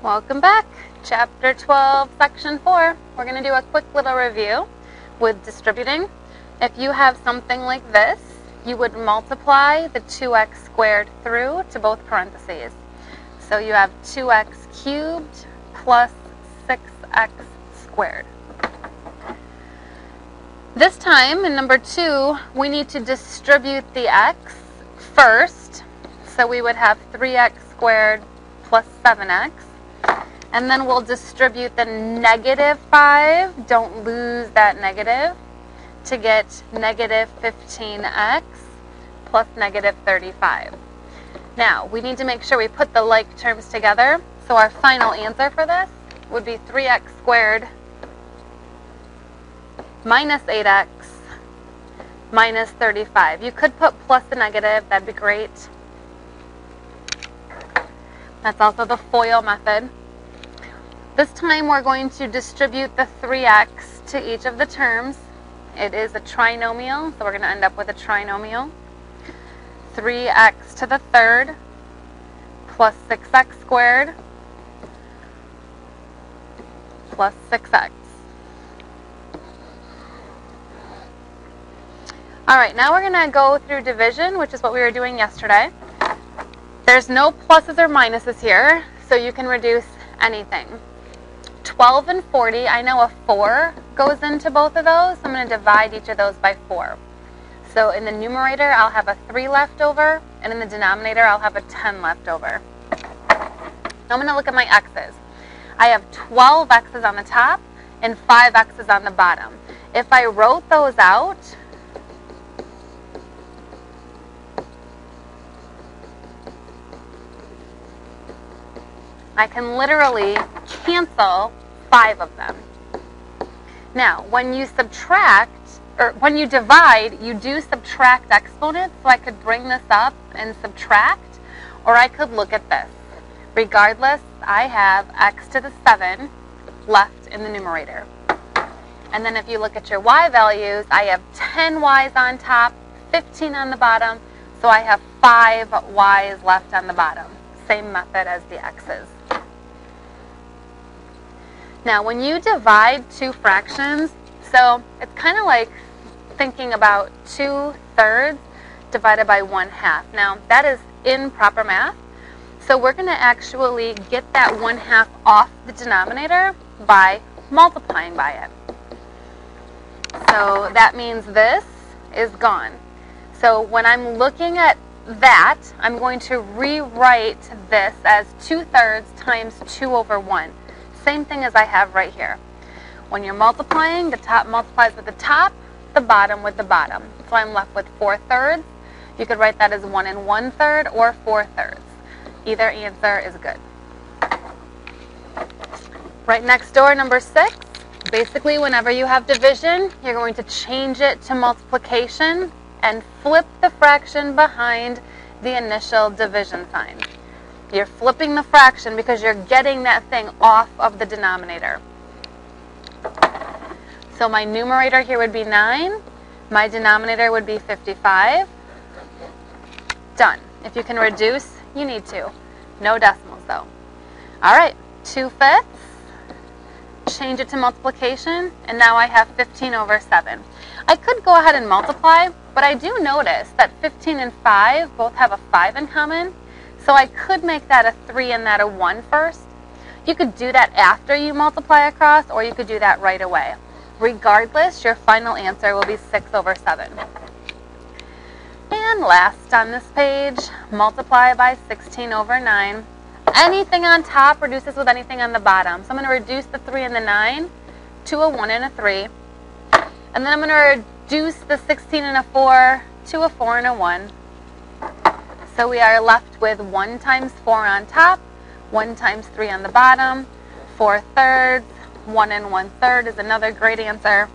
Welcome back. Chapter 12, Section 4. We're going to do a quick little review with distributing. If you have something like this, you would multiply the 2x squared through to both parentheses. So you have 2x cubed plus 6x squared. This time, in number 2, we need to distribute the x first. So we would have 3x squared plus 7x. And then we'll distribute the negative 5, don't lose that negative, to get negative 15x plus negative 35. Now, we need to make sure we put the like terms together. So our final answer for this would be 3x squared minus 8x minus 35. You could put plus a negative, that'd be great. That's also the FOIL method. This time we're going to distribute the 3x to each of the terms. It is a trinomial, so we're going to end up with a trinomial. 3x to the third plus 6x squared plus 6x. Alright, now we're going to go through division, which is what we were doing yesterday. There's no pluses or minuses here, so you can reduce anything. 12 and 40, I know a 4 goes into both of those, so I'm going to divide each of those by 4. So in the numerator, I'll have a 3 left over, and in the denominator, I'll have a 10 left over. Now I'm going to look at my x's. I have 12 x's on the top and 5 x's on the bottom. If I wrote those out, I can literally cancel 5 of them. Now, when you subtract, or when you divide, you do subtract exponents, so I could bring this up and subtract, or I could look at this. Regardless, I have x to the 7 left in the numerator. And then if you look at your y values, I have 10 y's on top, 15 on the bottom, so I have 5 y's left on the bottom. Same method as the x's. Now, when you divide two fractions, so it's kind of like thinking about 2/3 divided by 1/2. Now, that is improper math, so we're going to actually get that 1/2 off the denominator by multiplying by it. So that means this is gone. So when I'm looking at that, I'm going to rewrite this as 2/3 times 2/1. Same thing as I have right here. When you're multiplying, the top multiplies with the top, the bottom with the bottom. So I'm left with 4/3. You could write that as 1 1/3 or 4/3. Either answer is good. Right next door, number 6. Basically, whenever you have division, you're going to change it to multiplication and flip the fraction behind the initial division sign. You're flipping the fraction because you're getting that thing off of the denominator. So my numerator here would be 9. My denominator would be 55. Done. If you can reduce, you need to. No decimals though. Alright, 2/5. Change it to multiplication, and now I have 15/7. I could go ahead and multiply, but I do notice that 15 and 5 both have a 5 in common. So I could make that a 3 and that a 1 first. You could do that after you multiply across, or you could do that right away. Regardless, your final answer will be 6/7. And last on this page, multiply by 16/9. Anything on top reduces with anything on the bottom. So I'm going to reduce the 3 and the 9 to a 1 and a 3. And then I'm going to reduce the 16 and a 4 to a 4 and a 1. So we are left with 1 times 4 on top, 1 times 3 on the bottom, 4/3, 1 1/3 is another great answer.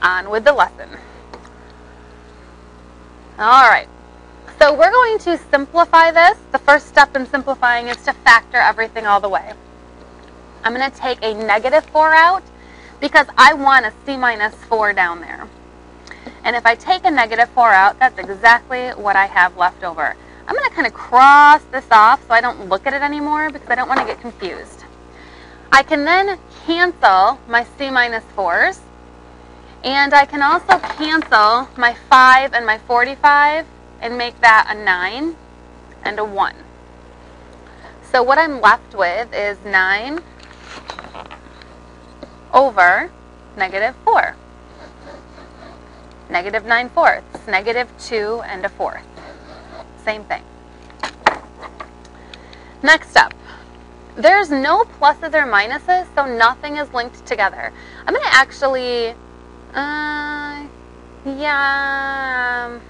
On with the lesson. Alright, so we're going to simplify this. The first step in simplifying is to factor everything all the way. I'm going to take a negative 4 out because I want a c minus 4 down there. And if I take a negative 4 out, that's exactly what I have left over. I'm going to kind of cross this off so I don't look at it anymore because I don't want to get confused. I can then cancel my c minus 4s, and I can also cancel my 5 and my 45 and make that a 9 and a 1. So what I'm left with is 9 over negative 4. Negative 9/4, negative 2 and a 4th. Same thing. Next up, there's no pluses or minuses, so nothing is linked together. I'm going to actually, I am.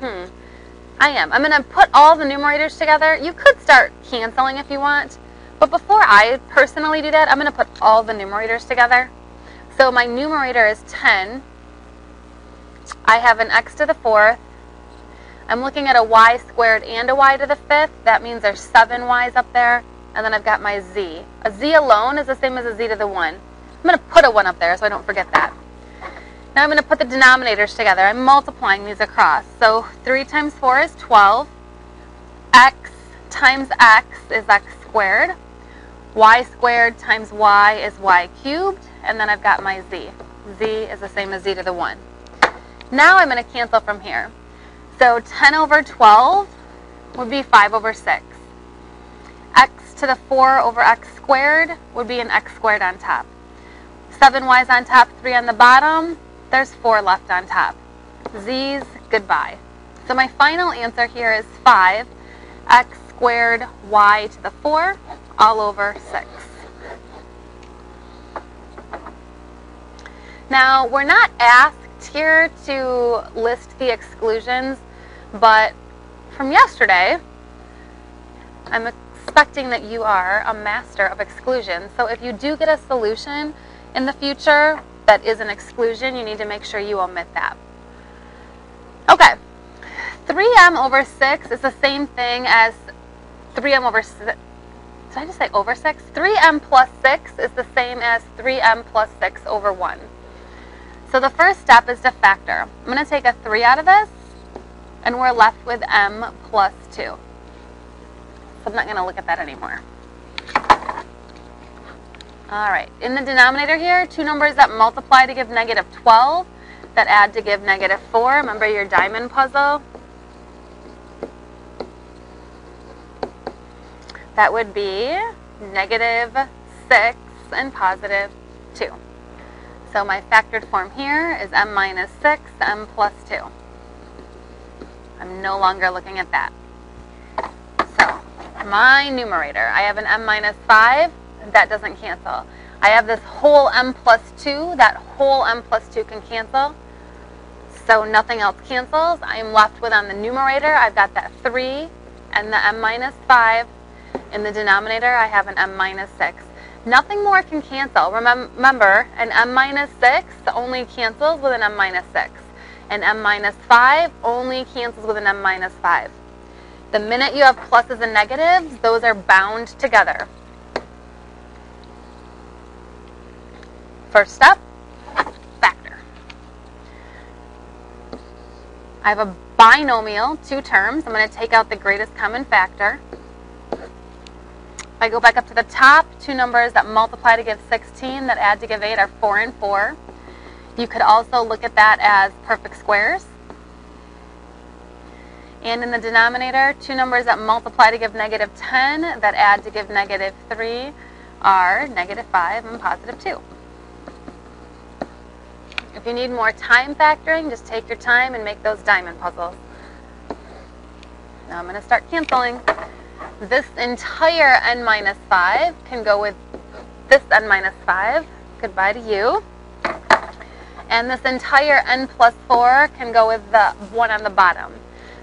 I'm going to put all the numerators together. You could start canceling if you want, but before I personally do that, I'm going to put all the numerators together. So my numerator is 10. I have an x to the 4th. I'm looking at a y squared and a y to the 5th. That means there's 7 y's up there. And then I've got my z. A z alone is the same as a z to the 1. I'm going to put a 1 up there so I don't forget that. Now I'm going to put the denominators together. I'm multiplying these across. So 3 times 4 is 12. X times x is x squared. Y squared times y is y cubed. And then I've got my z. Z is the same as z to the 1. Now I'm going to cancel from here. So 10 over 12 would be 5 over 6. X to the 4 over x squared would be an x squared on top. 7 y's on top, 3 on the bottom. There's 4 left on top. Z's, goodbye. So my final answer here is 5 x squared y to the 4 all over 6. Now, we're not asked here to list the exclusions, but from yesterday, I'm expecting that you are a master of exclusions. So if you do get a solution in the future that is an exclusion, you need to make sure you omit that. Okay, 3m over 6 is the same thing as 3m over 6. Did I just say over 6? 3m plus 6 is the same as 3m plus 6 over 1. So the first step is to factor. I'm going to take a 3 out of this, and we're left with m plus 2. So I'm not going to look at that anymore. All right, in the denominator here, 2 numbers that multiply to give negative 12, that add to give negative 4. Remember your diamond puzzle? That would be negative 6 and positive 2. So my factored form here is m minus 6, m plus 2. I'm no longer looking at that. So my numerator, I have an m minus 5. That doesn't cancel. I have this whole m plus 2. That whole m plus 2 can cancel. So nothing else cancels. I'm left with, on the numerator, I've got that 3 and the m minus 5. In the denominator, I have an m minus 6. Nothing more can cancel. Remember, an m minus 6 only cancels with an m minus 6. An m minus 5 only cancels with an m minus 5. The minute you have pluses and negatives, those are bound together. First step, factor. I have a binomial, 2 terms. I'm going to take out the greatest common factor. If I go back up to the top, 2 numbers that multiply to give 16, that add to give 8 are 4 and 4. You could also look at that as perfect squares. And in the denominator, 2 numbers that multiply to give negative 10, that add to give negative 3 are negative 5 and positive 2. If you need more time factoring, just take your time and make those diamond puzzles. Now I'm going to start canceling. This entire n minus 5 can go with this n minus 5. Goodbye to you. And this entire n plus 4 can go with the 1 on the bottom.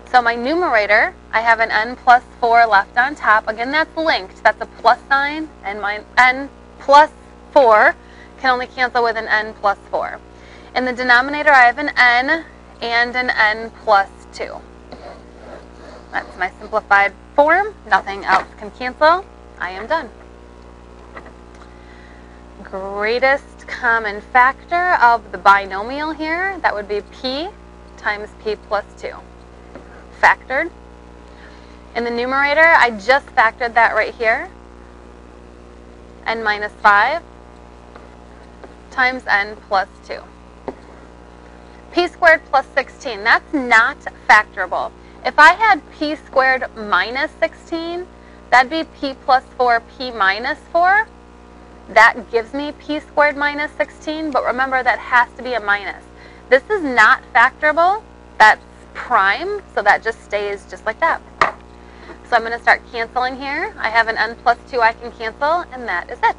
So my numerator, I have an n plus 4 left on top. Again, that's linked. That's a plus sign. And my n plus 4 can only cancel with an n plus 4. In the denominator, I have an n and an n plus 2. That's my simplified form. Nothing else can cancel. I am done. Greatest common factor of the binomial here, that would be p times p plus 2. Factored. In the numerator, I just factored that right here. N minus 5 times n plus 2. P squared plus 16, that's not factorable. If I had p squared minus 16, that'd be p plus 4, p minus 4. That gives me p squared minus 16, but remember that has to be a minus. This is not factorable. That's prime, so that just stays just like that. So I'm going to start canceling here. I have an n plus 2 I can cancel, and that is it.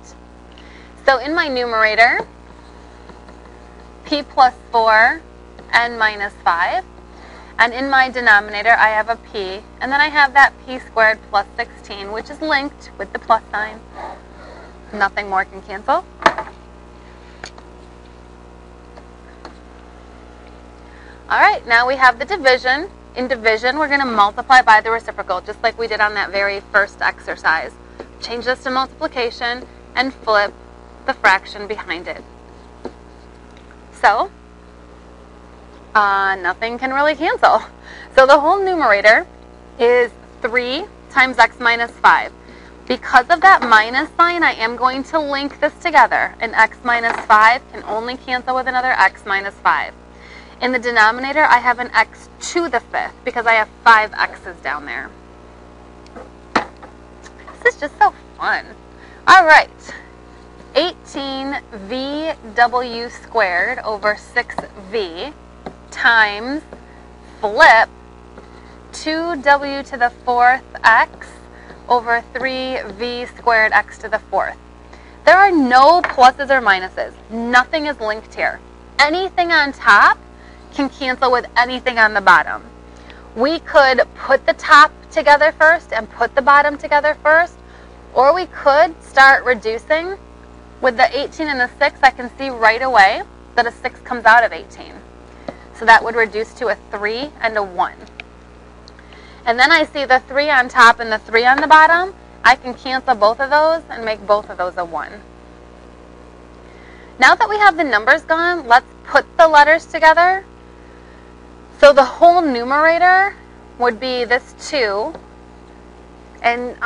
So in my numerator, p plus 4, n minus 5. And in my denominator, I have a p, and then I have that p squared plus 16, which is linked with the plus sign. Nothing more can cancel. All right, now we have the division. In division, we're going to multiply by the reciprocal, just like we did on that very first exercise. Change this to multiplication and flip the fraction behind it. So, nothing can really cancel. So the whole numerator is 3 times x minus 5. Because of that minus sign, I am going to link this together. An x minus 5 can only cancel with another x minus 5. In the denominator, I have an x to the 5th because I have 5 x's down there. This is just so fun. All right. 18vw squared over 6v times flip 2w to the 4th x over 3v squared x to the 4th. There are no pluses or minuses. Nothing is linked here. Anything on top can cancel with anything on the bottom. We could put the top together first and put the bottom together first, or we could start reducing. With the 18 and the 6, I can see right away that a 6 comes out of 18. So that would reduce to a 3 and a 1. And then I see the 3 on top and the 3 on the bottom. I can cancel both of those and make both of those a 1. Now that we have the numbers gone, let's put the letters together. So the whole numerator would be this 2. And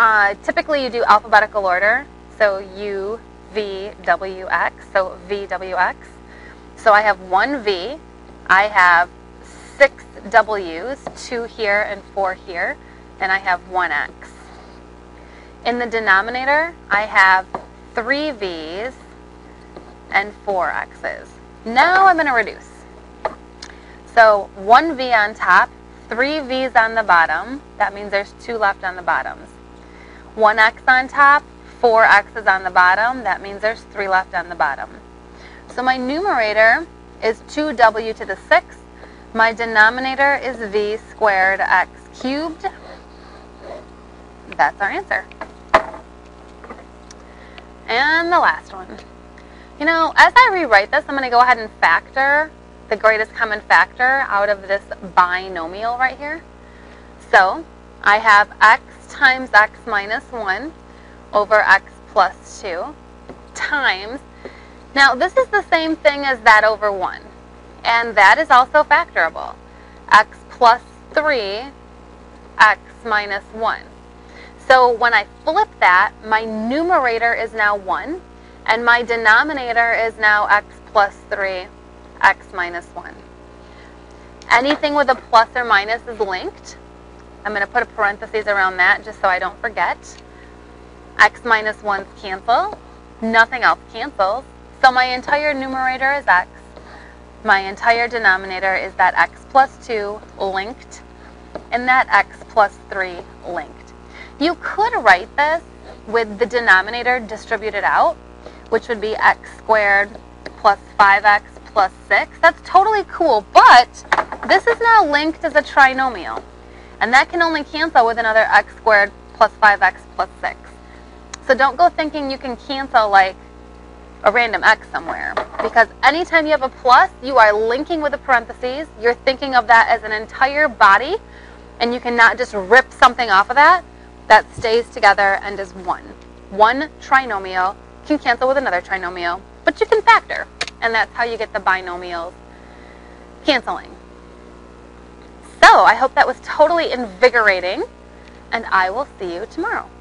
typically you do alphabetical order. So U, V, W, X. So V, W, X. So I have 1 V. I have 6 W's, 2 here and 4 here. And I have 1 X. In the denominator, I have 3 V's and 4 X's. Now I'm going to reduce. So 1 V on top, 3 V's on the bottom. That means there's 2 left on the bottoms. 1 X on top, 4 X's on the bottom. That means there's 3 left on the bottom. So my numerator is 2W to the 6th. My denominator is V squared X cubed. That's our answer. And the last one. You know, as I rewrite this, I'm going to go ahead and factor the greatest common factor out of this binomial right here. So I have x times x minus 1 over x plus 2 times, now this is the same thing as that over 1, and that is also factorable. X plus 3, x minus 1. So when I flip that, my numerator is now 1, and my denominator is now x plus 3, x minus 1. Anything with a plus or minus is linked. I'm going to put a parenthesis around that just so I don't forget. X minus 1's cancel. Nothing else cancels. So my entire numerator is x. My entire denominator is that x plus 2 linked, and that x plus 3 linked. You could write this with the denominator distributed out, which would be x squared plus 5x plus 6. That's totally cool, but this is now linked as a trinomial, and that can only cancel with another x squared plus 5x plus 6. So don't go thinking you can cancel like a random x somewhere, because anytime you have a plus, you are linking with a parentheses. You're thinking of that as an entire body, and you cannot just rip something off of that. That stays together and is 1. One trinomial can cancel with another trinomial, but you can factor, and that's how you get the binomials canceling. So I hope that was totally invigorating. and I will see you tomorrow.